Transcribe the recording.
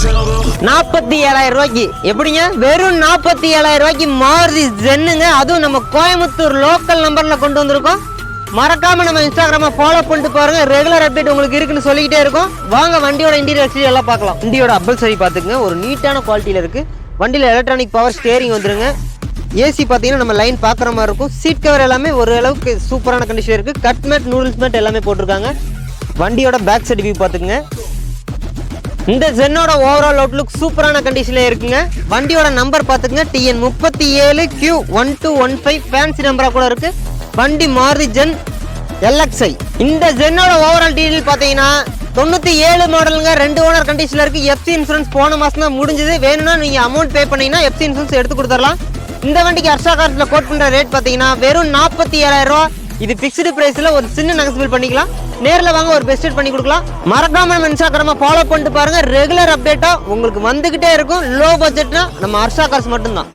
47,000 ரூபாய்க்கு எப்படிங்க? வெறும் 47,000 ரூபாய்க்கு மாருதி ஜென்னுங்க. அதுவும் நம்ம கோயம்புத்தூர் லோக்கல் நம்பர்ல கொண்டு வந்திருக்கோம். மறக்காம நம்ம இன்ஸ்டாகிராம ஃபாலோ பண்ணிட்டு பாருங்க. ரெகுலர் அப்டேட் உங்களுக்கு இருக்குன்னு சொல்லிக்கிட்டே இருக்கும். வாங்க வண்டியோட இன்டீரியர் எக்ஸ்டீரியர் எல்லாம் பார்க்கலாம். வண்டியோட அப்பல் சரி பார்த்துக்குங்க. ஒரு நீட்டான குவாலிட்டியில இருக்கு. வண்டியில எலக்ட்ரானிக் பவர் ஸ்டேரிங் வந்துருங்க. ஏசி பார்த்தீங்கன்னா நம்ம லைன் பார்க்குற மாதிரி இருக்கும். சீட் கவர் எல்லாமே ஒரு அளவுக்கு சூப்பரான கண்டிஷன் இருக்கு. கட் மேட் நூடுல்ஸ் மேட் எல்லாமே போட்டிருக்காங்க. வண்டியோட பேக் சைடு வியூ பார்த்துக்குங்க. இந்த ஜென்னோட ஓவரால் அவுட்லுக் சூப்பரான கண்டிஷன்ல இருக்குங்க. வண்டியோட நம்பர் பார்த்துக்குங்க. TN37Q1215 ஃபேன்சி நம்பரா கூட இருக்கு. வண்டி மாருதி ஜென் LXi. இந்த ஜென்னோட ஓவரால் டீடைல் பார்த்தீங்கன்னா 97 மாடலுங்க. 2 ஓனர் கண்டிஷன்ல இருக்கு. எஃப்சி இன்சூரன்ஸ் போன மாசம் தான் முடிஞ்சது. வேணும்னா நீங்க அமௌண்ட் பே பண்ணீங்கன்னா எஃப்சி இன்சூரன்ஸ் எடுத்து கொடுத்துடலாம். இந்த வண்டிக்கு ஹர்ஷா கார்ஸ்ல கோட் பண்ற ரேட் பார்த்தீங்கன்னா வெறும் 47,000 ரூபா. இது பிக்ஸ்டு பிரைஸ்ல ஒரு சின்ன நெகோசியபிள் பண்ணிக்கலாம். நேர்ல வாங்க ஒரு பெஸ்ட் ரேட் பண்ணி கொடுக்கலாம். மறக்காம நம்ம இன்ஸ்டாகிராம ஃபாலோ பண்ணிட்டு பாருங்க. ரெகுலர் அப்டேட்டா உங்களுக்கு வந்துகிட்டே இருக்கும். லோ பட்ஜெட்னா நம்ம ஹர்ஷா கார்ஸ் மட்டும்தான்.